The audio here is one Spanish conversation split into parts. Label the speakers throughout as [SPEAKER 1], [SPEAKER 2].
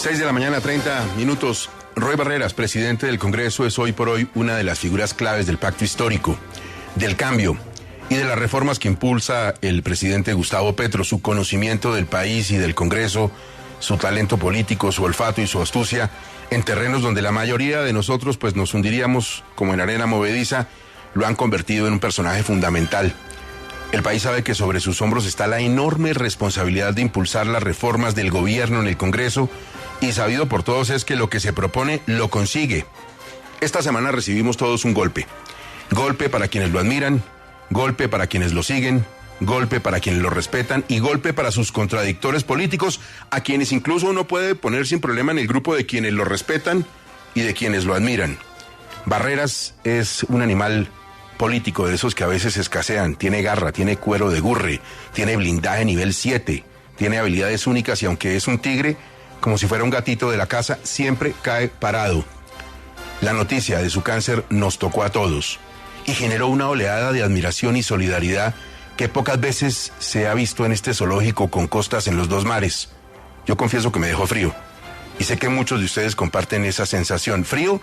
[SPEAKER 1] 6:30 a.m. Roy Barreras, presidente del Congreso, es hoy por hoy una de las figuras claves del pacto histórico, del cambio y de las reformas que impulsa el presidente Gustavo Petro. Su conocimiento del país y del Congreso, su talento político, su olfato y su astucia en terrenos donde la mayoría de nosotros pues nos hundiríamos como en arena movediza, lo han convertido en un personaje fundamental. El país sabe que sobre sus hombros está la enorme responsabilidad de impulsar las reformas del gobierno en el Congreso, y sabido por todos es que lo que se propone lo consigue. Esta semana recibimos todos un golpe. Golpe para quienes lo admiran, golpe para quienes lo siguen, golpe para quienes lo respetan y golpe para sus contradictores políticos, a quienes incluso uno puede poner sin problema en el grupo de quienes lo respetan y de quienes lo admiran. Barreras es un animal político de esos que a veces escasean. Tiene garra, tiene cuero de gurre, tiene blindaje nivel 7, tiene habilidades únicas y aunque es un tigre, como si fuera un gatito de la casa, siempre cae parado. La noticia de su cáncer nos tocó a todos y generó una oleada de admiración y solidaridad que pocas veces se ha visto en este zoológico con costas en los dos mares. Yo confieso que me dejó frío y sé que muchos de ustedes comparten esa sensación. Frío,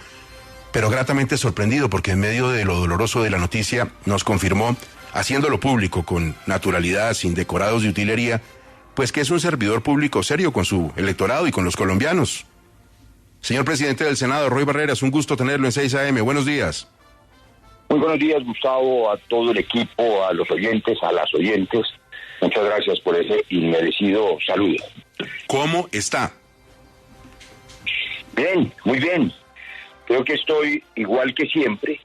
[SPEAKER 1] pero gratamente sorprendido porque en medio de lo doloroso de la noticia nos confirmó, haciéndolo público con naturalidad, sin decorados de utilería, pues que es un servidor público serio con su electorado y con los colombianos. Señor presidente del Senado, Roy Barreras, un gusto tenerlo en 6 AM. Buenos días.
[SPEAKER 2] Muy buenos días, Gustavo, a todo el equipo, a los oyentes, a las oyentes. Muchas gracias por ese inmerecido saludo.
[SPEAKER 1] ¿Cómo está?
[SPEAKER 2] Bien, muy bien. Creo que estoy igual que siempre,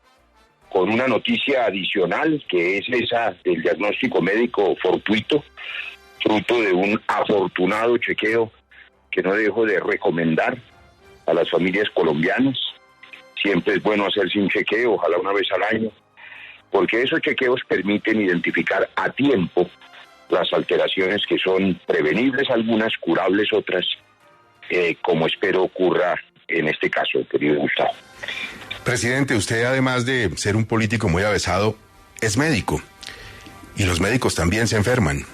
[SPEAKER 2] con una noticia adicional, que es esa del diagnóstico médico fortuito, fruto de un afortunado chequeo que no dejo de recomendar a las familias colombianas. Siempre es bueno hacerse un chequeo, ojalá una vez al año, porque esos chequeos permiten identificar a tiempo las alteraciones que son prevenibles algunas, curables otras, como espero ocurra en este caso, querido Gustavo.
[SPEAKER 1] Presidente, usted además de ser un político muy avesado, es médico. Y los médicos también se enferman.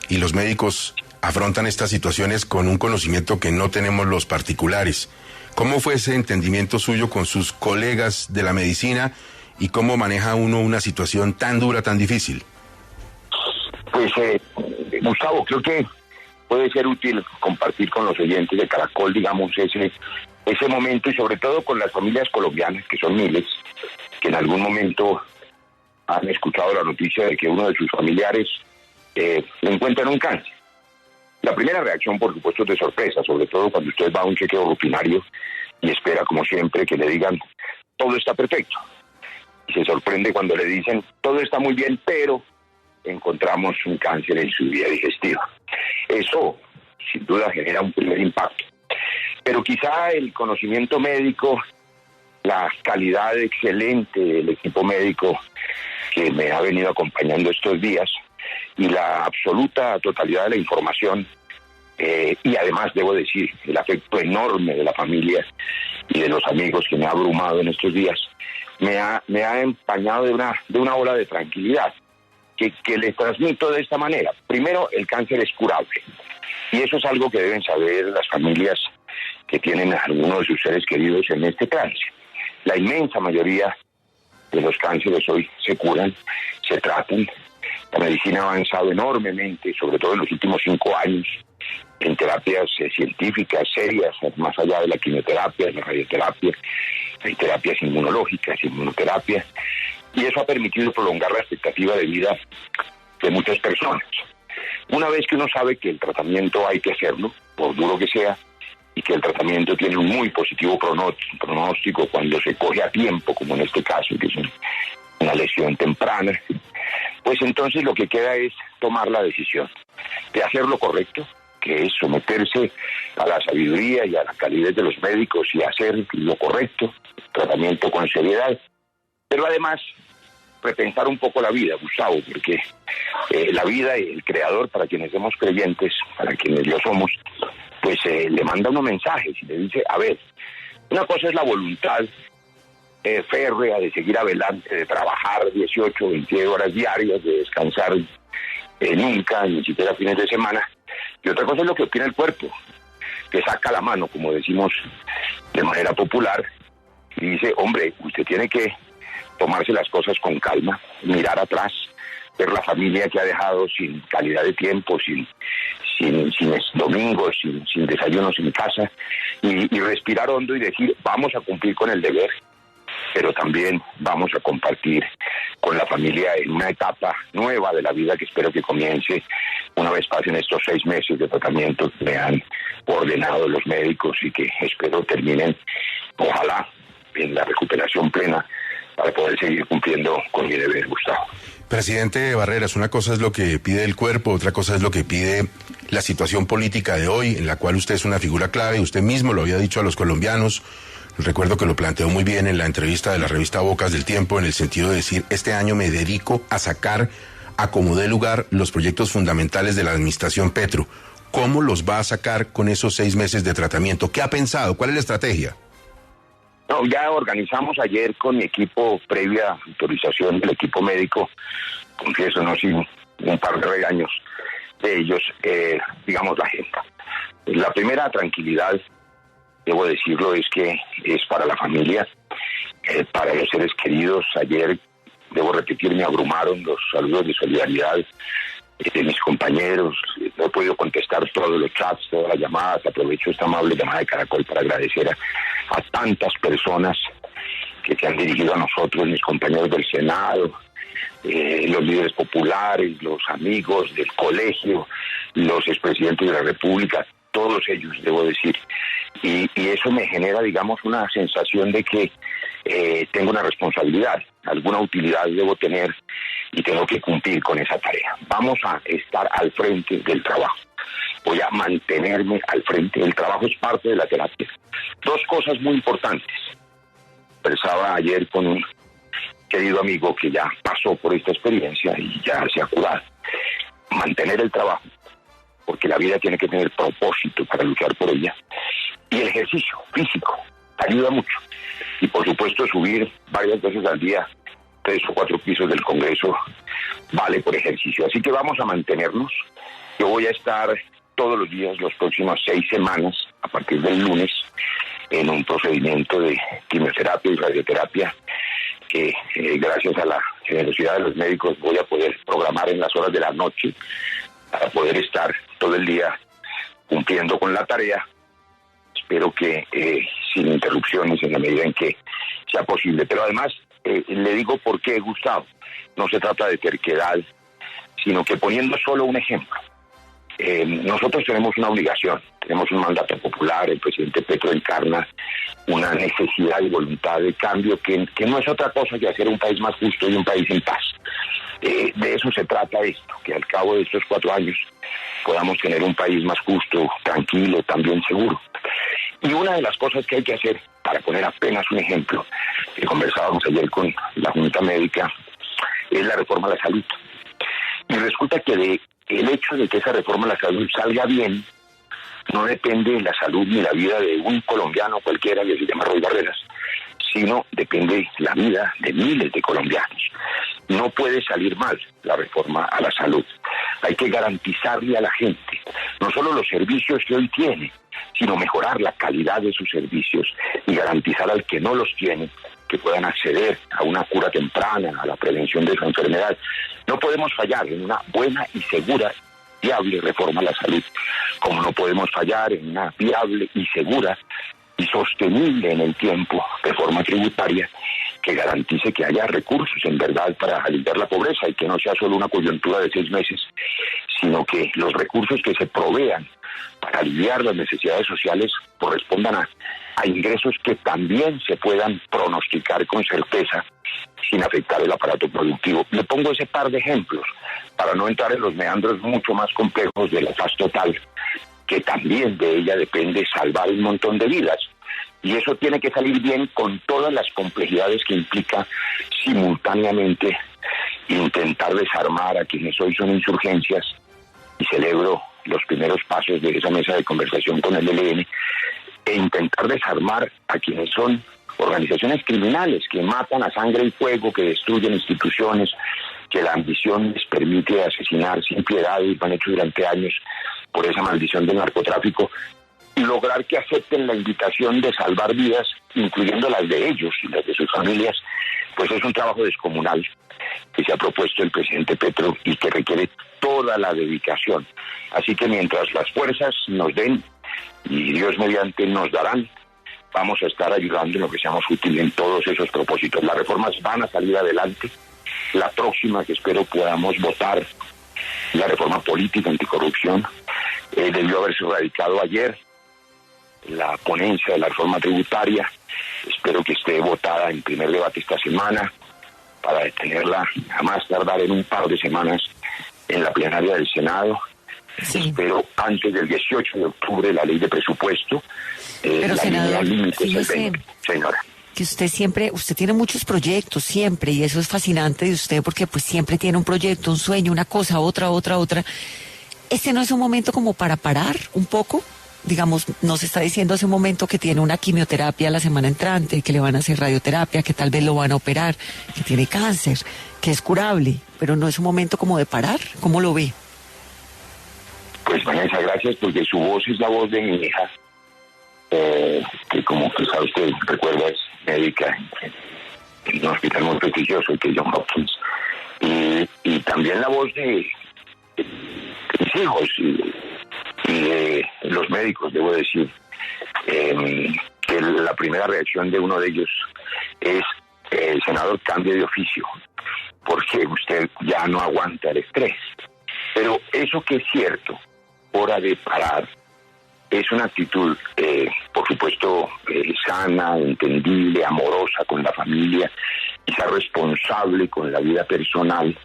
[SPEAKER 1] Y los médicos afrontan estas situaciones con un conocimiento que no tenemos los particulares. ¿Cómo fue ese entendimiento suyo con sus colegas de la medicina y cómo maneja uno una situación tan dura, tan difícil?
[SPEAKER 2] Pues, Gustavo, creo que puede ser útil compartir con los oyentes de Caracol, digamos, ese momento y sobre todo con las familias colombianas, que son miles, que en algún momento han escuchado la noticia de que uno de sus familiares encuentran un cáncer. La primera reacción, por supuesto, es de sorpresa, sobre todo cuando usted va a un chequeo rutinario y espera, como siempre, que le digan todo está perfecto. Y se sorprende cuando le dicen todo está muy bien, pero encontramos un cáncer en su vía digestiva. Eso, sin duda, genera un primer impacto. Pero quizá el conocimiento médico, la calidad excelente del equipo médico que me ha venido acompañando estos días y la absoluta totalidad de la información, y además debo decir el afecto enorme de la familia y de los amigos que me ha abrumado en estos días, me ha empañado de una ola de tranquilidad que les transmito de esta manera. Primero, el cáncer es curable y eso es algo que deben saber las familias que tienen a alguno de sus seres queridos en este cáncer. La inmensa mayoría de los cánceres hoy se curan, se tratan. La medicina ha avanzado enormemente, sobre todo en los últimos 5 años, en terapias científicas serias, más allá de la quimioterapia, de la radioterapia, hay terapias inmunológicas, inmunoterapia, y eso ha permitido prolongar la expectativa de vida de muchas personas. Una vez que uno sabe que el tratamiento hay que hacerlo, por duro que sea, y que el tratamiento tiene un muy positivo pronóstico cuando se coge a tiempo, como en este caso, que es una lesión temprana, pues entonces lo que queda es tomar la decisión de hacer lo correcto, que es someterse a la sabiduría y a la calidez de los médicos y hacer lo correcto, tratamiento con seriedad, pero además repensar un poco la vida, Gustavo, porque la vida y el Creador, para quienes somos creyentes, para quienes lo somos, pues le manda unos mensajes y le dice, a ver, una cosa es la voluntad férrea de seguir adelante, de trabajar 18, 20 horas diarias, de descansar nunca, ni siquiera fines de semana, y otra cosa es lo que opina el cuerpo. te saca la mano, como decimos de manera popular, y dice, hombre, usted tiene que tomarse las cosas con calma, mirar atrás, ver la familia que ha dejado sin calidad de tiempo, sin domingos, sin desayuno, sin casa, y respirar hondo y decir, vamos a cumplir con el deber, pero también vamos a compartir con la familia en una etapa nueva de la vida que espero que comience una vez pasen estos 6 meses de tratamiento que me han ordenado los médicos y que espero terminen, ojalá, en la recuperación plena para poder seguir cumpliendo con mi deber, Gustavo.
[SPEAKER 1] Presidente Barreras, una cosa es lo que pide el cuerpo, otra cosa es lo que pide la situación política de hoy, en la cual usted es una figura clave, usted mismo lo había dicho a los colombianos. Recuerdo que lo planteó muy bien en la entrevista de la revista Bocas del Tiempo, en el sentido de decir, este año me dedico a sacar a como dé lugar los proyectos fundamentales de la administración Petro. ¿Cómo los va a sacar con esos 6 meses de tratamiento? ¿Qué ha pensado? ¿Cuál es la estrategia?
[SPEAKER 2] No, ya organizamos ayer con mi equipo, previa autorización del equipo médico, confieso, no sin un par de regaños de ellos, digamos, la agenda. La primera tranquilidad, debo decirlo, es que es para la familia, para los seres queridos. Ayer, debo repetir, me abrumaron los saludos de solidaridad de mis compañeros. No he podido contestar todos los chats, todas las llamadas. Aprovecho esta amable llamada de Caracol para agradecer a tantas personas que se han dirigido a nosotros, mis compañeros del Senado, los líderes populares, los amigos del colegio, los expresidentes de la República, todos ellos, debo decir. Y eso me genera, digamos, una sensación de que tengo una responsabilidad, alguna utilidad debo tener y tengo que cumplir con esa tarea. Vamos a estar al frente del trabajo. Voy a mantenerme al frente. El trabajo es parte de la terapia. 2 cosas muy importantes. Conversaba ayer con un querido amigo que ya pasó por esta experiencia y ya se ha curado. Mantener el trabajo, porque la vida tiene que tener propósito para luchar por ella. Y el ejercicio físico ayuda mucho. Y por supuesto subir varias veces al día 3 o 4 pisos del Congreso vale por ejercicio. Así que vamos a mantenernos. Yo voy a estar todos los días, los próximos 6 semanas, a partir del lunes, en un procedimiento de quimioterapia y radioterapia que gracias a la generosidad de los médicos voy a poder programar en las horas de la noche para poder estar todo el día cumpliendo con la tarea. Espero que sin interrupciones en la medida en que sea posible. Pero además, le digo por qué, Gustavo, no se trata de terquedad, sino que poniendo solo un ejemplo. Nosotros tenemos una obligación, tenemos un mandato popular, el presidente Petro encarna una necesidad y voluntad de cambio que no es otra cosa que hacer un país más justo y un país en paz. De eso se trata esto, que al cabo de estos 4 años podamos tener un país más justo, tranquilo, también seguro. Y una de las cosas que hay que hacer, para poner apenas un ejemplo, que conversábamos ayer con la Junta Médica, es la reforma a la salud. Y resulta que el hecho de que esa reforma a la salud salga bien, no depende de la salud ni la vida de un colombiano cualquiera que se llama Roy Barreras, sino depende la vida de miles de colombianos. No puede salir mal la reforma a la salud. Hay que garantizarle a la gente no solo los servicios que hoy tiene, sino mejorar la calidad de sus servicios y garantizar al que no los tiene que puedan acceder a una cura temprana, a la prevención de su enfermedad. No podemos fallar en una buena y segura, viable reforma a la salud, como no podemos fallar en una viable y segura y sostenible en el tiempo reforma tributaria que garantice que haya recursos en verdad para aliviar la pobreza y que no sea solo una coyuntura de 6 meses, sino que los recursos que se provean para aliviar las necesidades sociales correspondan a ingresos que también se puedan pronosticar con certeza sin afectar el aparato productivo. Le pongo ese par de ejemplos para no entrar en los meandros mucho más complejos de la paz total, que también de ella depende salvar un montón de vidas. Y eso tiene que salir bien con todas las complejidades que implica simultáneamente intentar desarmar a quienes hoy son insurgencias, y celebro los primeros pasos de esa mesa de conversación con el ELN, e intentar desarmar a quienes son organizaciones criminales que matan a sangre y fuego, que destruyen instituciones, que la ambición les permite asesinar sin piedad y lo han hecho durante años por esa maldición del narcotráfico. lograr que acepten la invitación de salvar vidas, incluyendo las de ellos y las de sus familias, pues es un trabajo descomunal que se ha propuesto el presidente Petro y que requiere toda la dedicación. Así que mientras las fuerzas nos den, y Dios mediante nos darán, vamos a estar ayudando en lo que seamos útiles en todos esos propósitos. Las reformas van a salir adelante. La próxima que espero podamos votar, la reforma política anticorrupción, debió haberse radicado ayer. La ponencia de la reforma tributaria, espero que esté votada en primer debate esta semana, para detenerla a más tardar en un par de semanas en la plenaria del Senado. Sí. Espero antes del 18 de octubre la ley de presupuesto.
[SPEAKER 3] Pero senador,
[SPEAKER 2] fíjese, señora,
[SPEAKER 3] que usted tiene muchos proyectos siempre, y eso es fascinante de usted, porque pues siempre tiene un proyecto, un sueño, una cosa, otra. ¿Este no es un momento como para parar un poco? Digamos, nos está diciendo hace un momento que tiene una quimioterapia la semana entrante, que le van a hacer radioterapia, que tal vez lo van a operar, que tiene cáncer, que es curable, pero no es un momento como de parar. ¿Cómo lo ve?
[SPEAKER 2] Pues Vanessa, gracias, porque su voz es la voz de mi hija, que como quizá usted recuerda es médica en un hospital muy prestigioso, que es John Hopkins, y también la voz de mis hijos y de los médicos, debo decir, que la primera reacción de uno de ellos es: senador, cambie de oficio, porque usted ya no aguanta el estrés. Pero eso que es cierto, hora de parar, es una actitud, por supuesto, sana, entendible, amorosa con la familia, quizá responsable con la vida personal.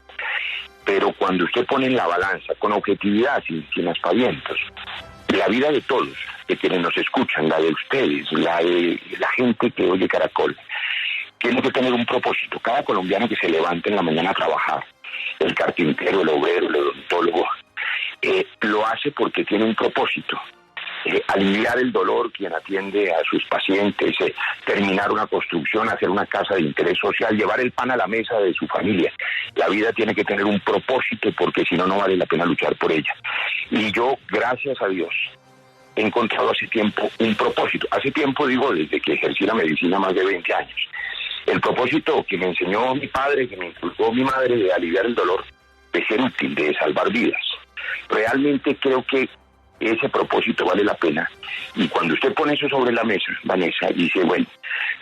[SPEAKER 2] Pero cuando usted pone en la balanza, con objetividad, sin aspavientos, la vida de todos, de quienes nos escuchan, la de ustedes, la de la gente que oye Caracol, tiene que tener un propósito. Cada colombiano que se levante en la mañana a trabajar, el carpintero, el obrero, el odontólogo, lo hace porque tiene un propósito. Aliviar el dolor quien atiende a sus pacientes, terminar una construcción, hacer una casa de interés social, llevar el pan a la mesa de su familia. La vida tiene que tener un propósito, porque si no, no vale la pena luchar por ella. Y yo, gracias a Dios, he encontrado hace tiempo un propósito. Hace tiempo, digo, desde que ejercí la medicina, más de 20 años. El propósito que me enseñó mi padre, que me inculcó mi madre, de aliviar el dolor, de ser útil, de salvar vidas. Realmente creo que ese propósito vale la pena. Y cuando usted pone eso sobre la mesa, Vanessa, dice, bueno,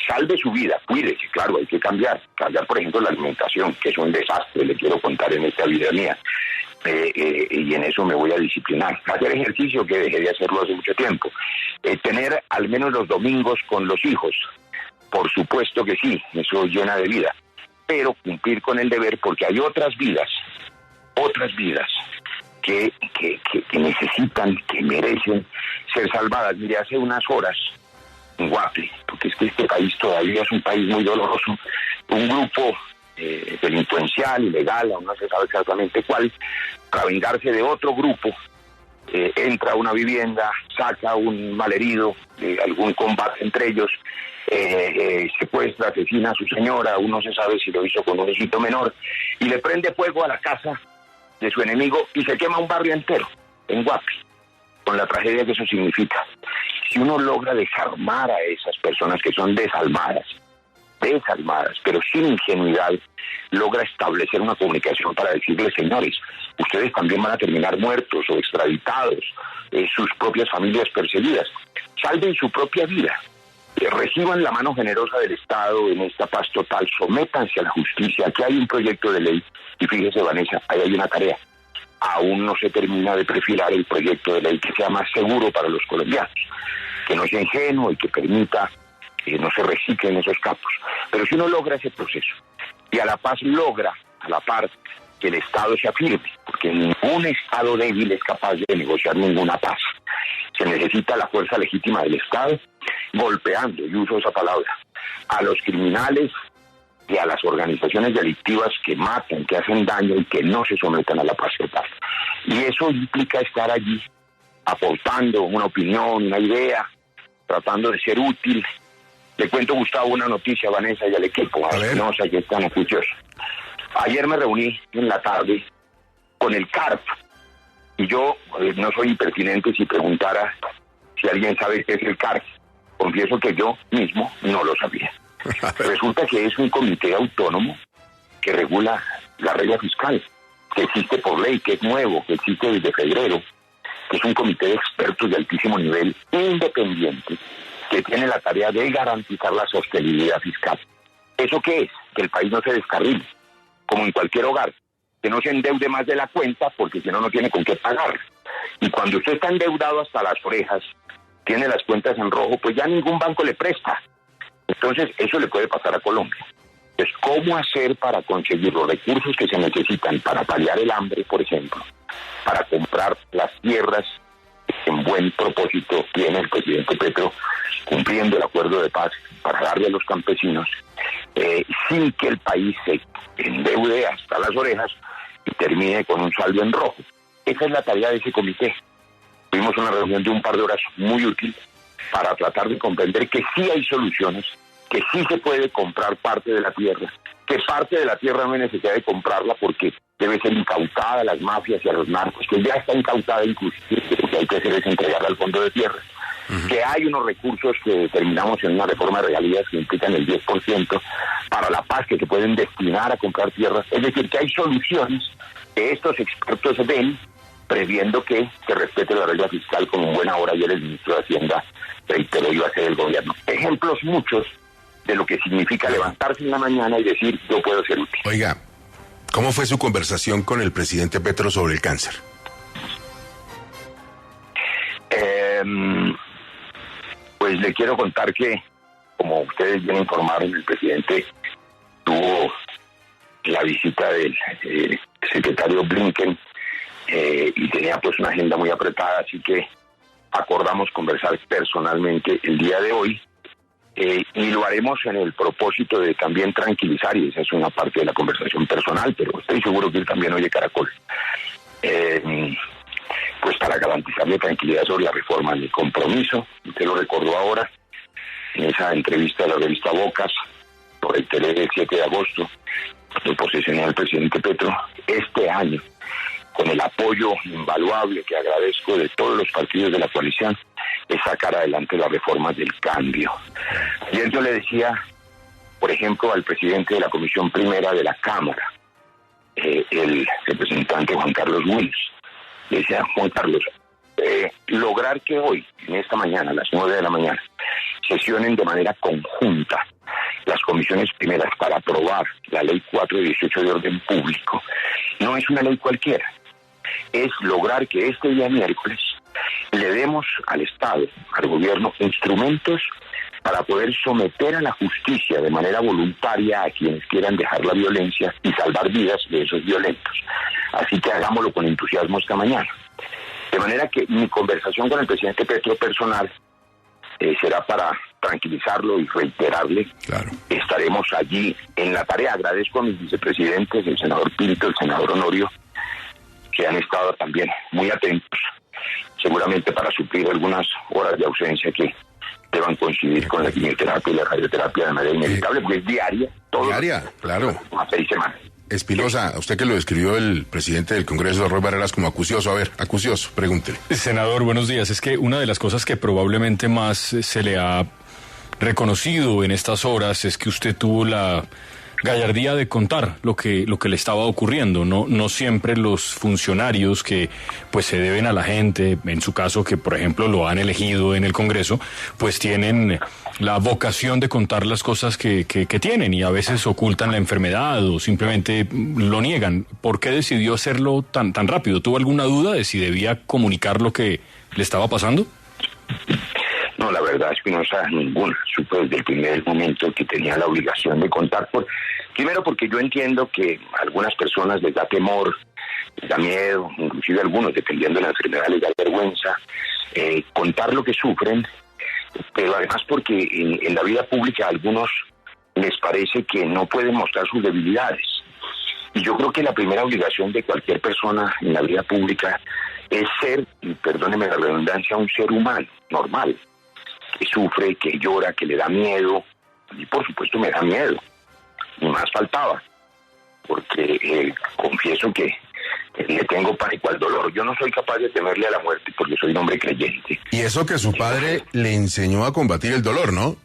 [SPEAKER 2] salve su vida, cuídese, claro, hay que cambiar, por ejemplo, la alimentación, que es un desastre, le quiero contar en esta vida mía, y en eso me voy a disciplinar. Hacer ejercicio, que dejé de hacerlo hace mucho tiempo. Tener al menos los domingos con los hijos, por supuesto que sí, eso llena de vida, pero cumplir con el deber, porque hay otras vidas que necesitan, que merecen ser salvadas. Mire, hace unas horas, en Guapi, porque es que este país todavía es un país muy doloroso, un grupo delincuencial, ilegal, aún no se sabe exactamente cuál, para vengarse de otro grupo, entra a una vivienda, saca a un malherido, algún combate entre ellos, secuestra, asesina a su señora, uno se sabe si lo hizo con un hijito menor, y le prende fuego a la casa de su enemigo y se quema un barrio entero en Guapi, con la tragedia que eso significa. Si uno logra desarmar a esas personas que son desalmadas, pero sin ingenuidad, logra establecer una comunicación para decirles, señores, ustedes también van a terminar muertos o extraditados, sus propias familias perseguidas. Salven su propia vida, reciban la mano generosa del Estado en esta paz total, sométanse a la justicia. Aquí hay un proyecto de ley, y fíjese, Vanessa, ahí hay una tarea. Aún no se termina de perfilar el proyecto de ley que sea más seguro para los colombianos, que no sea ingenuo y que permita que no se reciclen esos capos. Pero si uno logra ese proceso, y a la paz logra, a la par, que el Estado se afirme, porque ningún Estado débil es capaz de negociar ninguna paz. Se necesita la fuerza legítima del Estado, golpeando, y uso esa palabra, a los criminales y a las organizaciones delictivas que matan, que hacen daño y que no se sometan a la paz total. Y eso implica estar allí, aportando una opinión, una idea, tratando de ser útil. Le cuento, Gustavo, una noticia, Vanessa, y al equipo, no sé qué están oficiosos. Ayer me reuní en la tarde con el CARP, y yo no soy impertinente si preguntara si alguien sabe qué es el CARS. Confieso que yo mismo no lo sabía. Resulta que es un comité autónomo que regula la regla fiscal, que existe por ley, que es nuevo, que existe desde febrero, que es un comité de expertos de altísimo nivel, independiente, que tiene la tarea de garantizar la sostenibilidad fiscal. ¿Eso qué es? Que el país no se descarrile, como en cualquier hogar, que no se endeude más de la cuenta, porque si no, no tiene con qué pagar. Y cuando usted está endeudado hasta las orejas, tiene las cuentas en rojo, pues ya ningún banco le presta. Entonces, eso le puede pasar a Colombia. Entonces, ¿cómo hacer para conseguir los recursos que se necesitan para paliar el hambre, por ejemplo? Para comprar las tierras que en buen propósito tiene el presidente Petro, cumpliendo el acuerdo de paz, para darle a los campesinos, sin que el país se endeude hasta las orejas y termine con un saldo en rojo. Esa es la tarea de ese comité. Tuvimos una reunión de un par de horas muy útil para tratar de comprender que sí hay soluciones, que sí se puede comprar parte de la tierra, que parte de la tierra no hay necesidad de comprarla porque debe ser incautada a las mafias y a los narcos, que ya está incautada inclusive, lo que hay que hacer es entregarla al fondo de tierra, que hay unos recursos que determinamos en una reforma de regalías que implican el 10% para la paz que se pueden destinar a comprar tierras, es decir, que hay soluciones que estos expertos ven previendo que se respete la regla fiscal, como en buena hora ayer el ministro de Hacienda reiteró iba a ser el gobierno. Ejemplos muchos de lo que significa levantarse en la mañana y decir, yo puedo ser útil.
[SPEAKER 1] Oiga, ¿cómo fue su conversación con el presidente Petro sobre el cáncer?
[SPEAKER 2] Pues le quiero contar que, como ustedes bien informaron, el presidente tuvo la visita del secretario Blinken y tenía pues una agenda muy apretada, así que acordamos conversar personalmente el día de hoy y lo haremos en el propósito de también tranquilizar, y esa es una parte de la conversación personal, pero estoy seguro que él también oye Caracol, pues para garantizarle tranquilidad sobre la reforma. Mi compromiso, usted lo recordó ahora, en esa entrevista de la revista Bocas, lo reiteré el 7 de agosto, cuando posesioné al presidente Petro, este año, con el apoyo invaluable que agradezco de todos los partidos de la coalición, es sacar adelante las reformas del cambio. Ayer yo le decía, por ejemplo, al presidente de la Comisión Primera de la Cámara, el representante Juan Carlos Wills, le decía, Juan Carlos, lograr que hoy, en esta mañana, a las 9 de la mañana, sesionen de manera conjunta las comisiones primeras para aprobar la Ley 418 de Orden Público, no es una ley cualquiera. Es lograr que este día miércoles le demos al Estado, al gobierno, instrumentos para poder someter a la justicia de manera voluntaria a quienes quieran dejar la violencia y salvar vidas de esos violentos. Así que hagámoslo con entusiasmo esta mañana. De manera que mi conversación con el presidente Petro personal será para tranquilizarlo y reiterarle.
[SPEAKER 1] Claro.
[SPEAKER 2] Estaremos allí en la tarea. Agradezco a mis vicepresidentes, el senador Pinto, el senador Honorio, que han estado también muy atentos, seguramente para suplir algunas horas de ausencia que deban coincidir con la quimioterapia y la radioterapia de manera inevitable, porque es diaria.
[SPEAKER 1] Diaria, claro.
[SPEAKER 2] A 6 semanas.
[SPEAKER 1] Espinosa, usted que lo describió el presidente del Congreso, Roy Barreras, como acucioso. A ver, acucioso, pregúntele.
[SPEAKER 4] Senador, buenos días. Es que una de las cosas que probablemente más se le ha reconocido en estas horas es que usted tuvo la gallardía de contar lo que le estaba ocurriendo. No siempre los funcionarios que pues se deben a la gente, en su caso que por ejemplo lo han elegido en el Congreso, pues tienen la vocación de contar las cosas que tienen, y a veces ocultan la enfermedad o simplemente lo niegan. ¿Por qué decidió hacerlo tan rápido? ¿Tuvo alguna duda de si debía comunicar lo que le estaba pasando?
[SPEAKER 2] No, la verdad, Espinosa, ninguna. Supe desde el primer momento que tenía la obligación de contar. Primero porque yo entiendo que a algunas personas les da temor, les da miedo, inclusive a algunos, dependiendo de la enfermedad, les da vergüenza contar lo que sufren, pero además porque en la vida pública a algunos les parece que no pueden mostrar sus debilidades. Y yo creo que la primera obligación de cualquier persona en la vida pública es ser, y perdóneme la redundancia, un ser humano, normal, que sufre, que llora, que le da miedo, y por supuesto me da miedo, ni más faltaba, porque confieso que Le tengo pánico al dolor. Yo no soy capaz de temerle a la muerte porque soy un hombre creyente.
[SPEAKER 1] Y eso que su padre le enseñó a combatir el dolor, ¿no?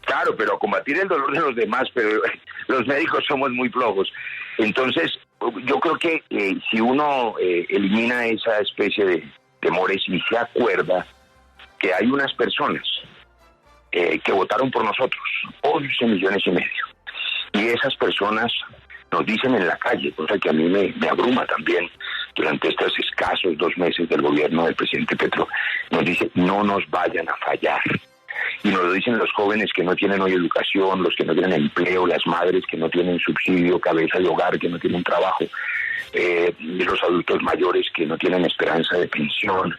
[SPEAKER 2] Claro, pero a combatir el dolor de los demás, pero los médicos somos muy flojos. Entonces, yo creo que si uno elimina esa especie de temores y se acuerda que hay unas personas que votaron por nosotros, 11 millones y medio, y esas personas nos dicen en la calle, cosa que a mí me abruma también durante estos escasos 2 meses del gobierno del presidente Petro, nos dicen no nos vayan a fallar. Y nos lo dicen los jóvenes que no tienen hoy educación, los que no tienen empleo, las madres que no tienen subsidio, cabeza de hogar, que no tienen trabajo, los adultos mayores que no tienen esperanza de pensión.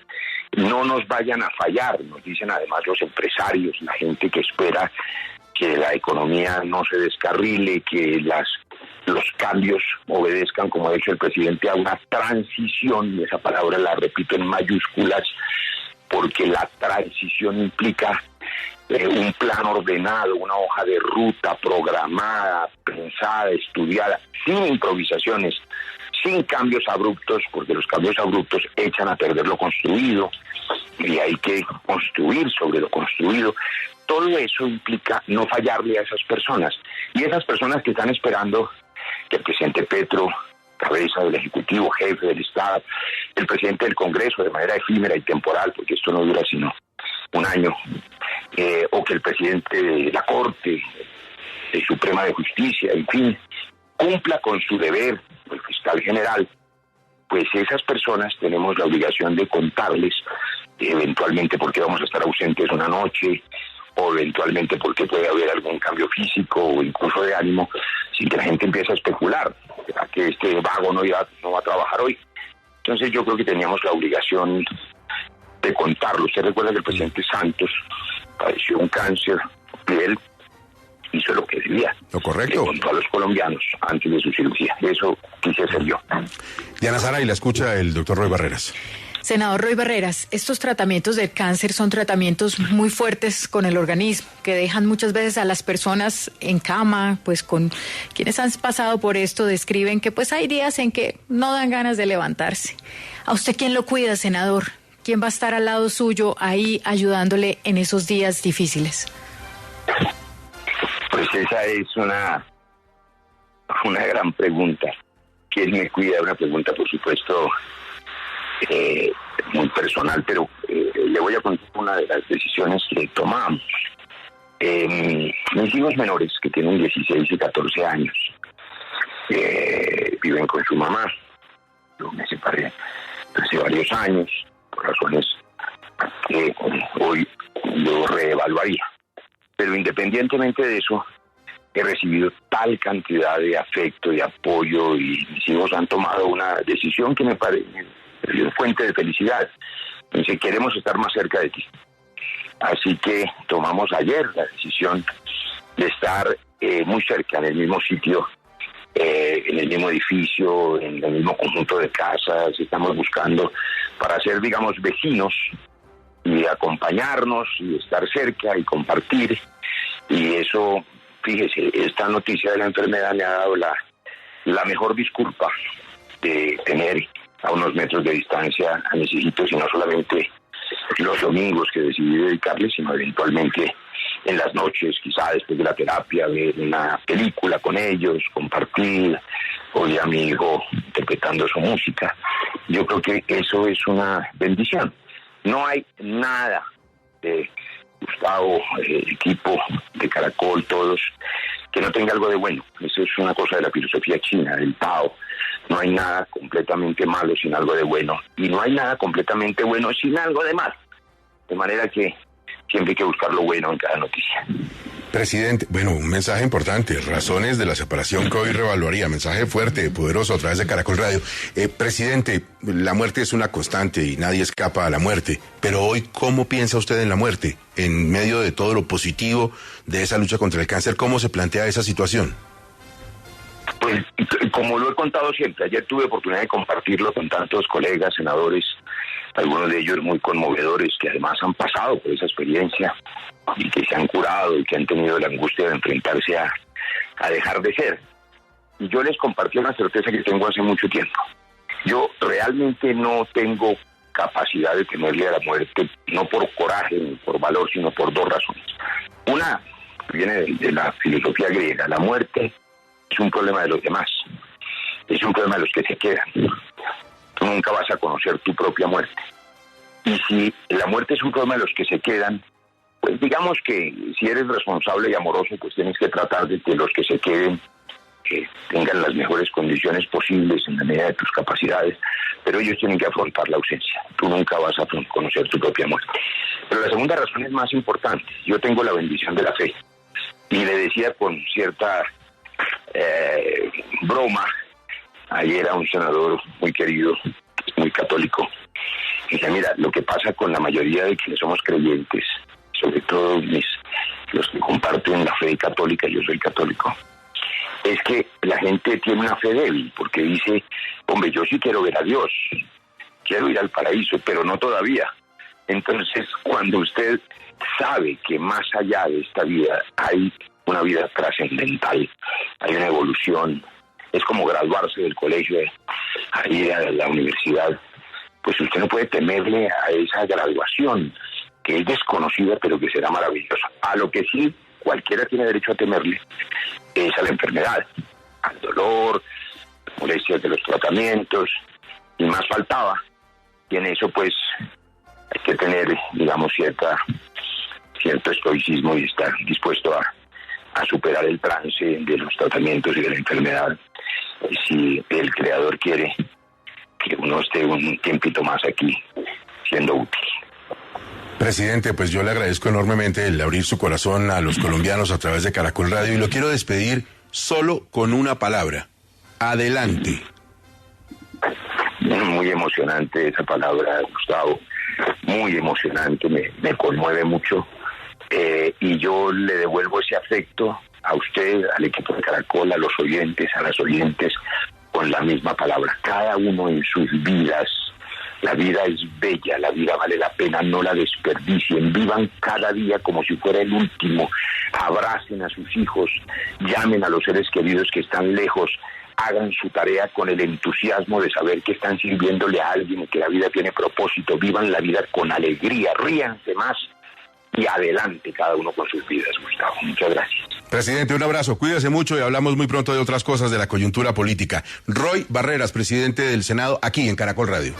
[SPEAKER 2] No nos vayan a fallar, nos dicen además los empresarios, la gente que espera que la economía no se descarrile, que los cambios obedezcan, como ha dicho el presidente, a una transición, y esa palabra la repito en mayúsculas, porque la transición implica un plan ordenado, una hoja de ruta programada, pensada, estudiada, sin improvisaciones, sin cambios abruptos, porque los cambios abruptos echan a perder lo construido y hay que construir sobre lo construido. Todo eso implica no fallarle a esas personas. Y esas personas que están esperando que el presidente Petro, cabeza del Ejecutivo, jefe del Estado, el presidente del Congreso, de manera efímera y temporal, porque esto no dura sino un año, o que el presidente de la Corte Suprema de Justicia, en fin, cumpla con su deber, el fiscal general, pues esas personas tenemos la obligación de contarles eventualmente por qué vamos a estar ausentes una noche, o eventualmente porque puede haber algún cambio físico o incluso de ánimo, sin que la gente empiece a especular, ¿será que este vago no va a trabajar hoy? Entonces yo creo que teníamos la obligación de contarlo. Usted recuerda que el presidente Santos padeció un cáncer y él hizo lo que debía.
[SPEAKER 1] Lo correcto.
[SPEAKER 2] Le contó a los colombianos antes de su cirugía. Eso quise hacer yo.
[SPEAKER 1] Diana Saray, la escucha el doctor Roy Barreras.
[SPEAKER 5] Senador Roy Barreras, estos tratamientos del cáncer son tratamientos muy fuertes con el organismo, que dejan muchas veces a las personas en cama, pues con quienes han pasado por esto describen que pues hay días en que no dan ganas de levantarse. ¿A usted quién lo cuida, senador? ¿Quién va a estar al lado suyo ahí ayudándole en esos días difíciles?
[SPEAKER 2] Pues esa es una gran pregunta. ¿Quién me cuida? Una pregunta, por supuesto, muy personal, pero le voy a contar una de las decisiones que tomamos. Mis hijos menores, que tienen 16 y 14 años, viven con su mamá. Yo me separé hace varios años, por razones que hoy yo reevaluaría. Pero independientemente de eso, he recibido tal cantidad de afecto, de apoyo, y mis hijos han tomado una decisión que me parece fuente de felicidad. Dice, queremos estar más cerca de ti. Así que tomamos ayer la decisión de estar muy cerca, en el mismo sitio, en el mismo edificio, en el mismo conjunto de casas. Estamos buscando para ser, digamos, vecinos y acompañarnos y estar cerca y compartir. Y eso, fíjese, esta noticia de la enfermedad me ha dado la mejor disculpa de tener a unos metros de distancia a mis hijitos, y no solamente los domingos que decidí dedicarles, sino eventualmente en las noches, quizá después de la terapia, ver una película con ellos, compartir, oír a mi hijo interpretando su música. Yo creo que eso es una bendición. No hay nada de Gustavo, el equipo de Caracol, todos, que no tenga algo de bueno. Eso es una cosa de la filosofía china, del Tao. No hay nada completamente malo sin algo de bueno, y no hay nada completamente bueno sin algo de malo. De manera que siempre hay que buscar lo bueno en cada noticia.
[SPEAKER 1] Presidente, bueno, un mensaje importante, razones de la separación que hoy revaluaría, mensaje fuerte, poderoso a través de Caracol Radio. Presidente, la muerte es una constante y nadie escapa a la muerte, pero hoy, ¿cómo piensa usted en la muerte? En medio de todo lo positivo de esa lucha contra el cáncer, ¿cómo se plantea esa situación?
[SPEAKER 2] Pues, como lo he contado siempre, ayer tuve oportunidad de compartirlo con tantos colegas, senadores, algunos de ellos muy conmovedores, que además han pasado por esa experiencia y que se han curado y que han tenido la angustia de enfrentarse a dejar de ser. Y yo les compartí una certeza que tengo hace mucho tiempo. Yo realmente no tengo capacidad de temerle a la muerte, no por coraje ni por valor, sino por dos razones. Una viene de la filosofía griega. La muerte es un problema de los demás, es un problema de los que se quedan. Tú nunca vas a conocer tu propia muerte. Y si la muerte es un problema de los que se quedan, pues digamos que si eres responsable y amoroso, pues tienes que tratar de que los que se queden tengan las mejores condiciones posibles en la medida de tus capacidades, pero ellos tienen que afrontar la ausencia. Tú nunca vas a conocer tu propia muerte. Pero la segunda razón es más importante. Yo tengo la bendición de la fe. Y le decía con cierta broma ayer a un senador muy querido, muy católico, dice, mira, lo que pasa con la mayoría de quienes somos creyentes, sobre todo los que comparten la fe católica, yo soy católico, es que la gente tiene una fe débil, porque dice, hombre, yo sí quiero ver a Dios, quiero ir al paraíso, pero no todavía. Entonces, cuando usted sabe que más allá de esta vida hay una vida trascendental, hay una evolución, es como graduarse del colegio, a ir a la universidad, pues usted no puede temerle a esa graduación, que es desconocida, pero que será maravillosa. A lo que sí cualquiera tiene derecho a temerle es a la enfermedad, al dolor, molestias de los tratamientos, y más faltaba. Y en eso pues hay que tener, digamos, cierto estoicismo y estar dispuesto a superar el trance de los tratamientos y de la enfermedad, si el Creador quiere que uno esté un tiempito más aquí siendo útil.
[SPEAKER 1] Presidente, pues yo le agradezco enormemente el abrir su corazón a los colombianos a través de Caracol Radio y lo quiero despedir solo con una palabra. Adelante.
[SPEAKER 2] Muy emocionante esa palabra, Gustavo. Muy emocionante, me conmueve mucho. Y yo le devuelvo ese afecto a usted, al equipo de Caracol, a los oyentes, a las oyentes, con la misma palabra. Cada uno en sus vidas. La vida es bella, la vida vale la pena, no la desperdicien, vivan cada día como si fuera el último, abracen a sus hijos, llamen a los seres queridos que están lejos, hagan su tarea con el entusiasmo de saber que están sirviéndole a alguien y que la vida tiene propósito, vivan la vida con alegría, ríanse más y adelante cada uno con sus vidas, Gustavo. Muchas gracias.
[SPEAKER 1] Presidente, un abrazo, cuídese mucho y hablamos muy pronto de otras cosas de la coyuntura política. Roy Barreras, presidente del Senado, aquí en Caracol Radio.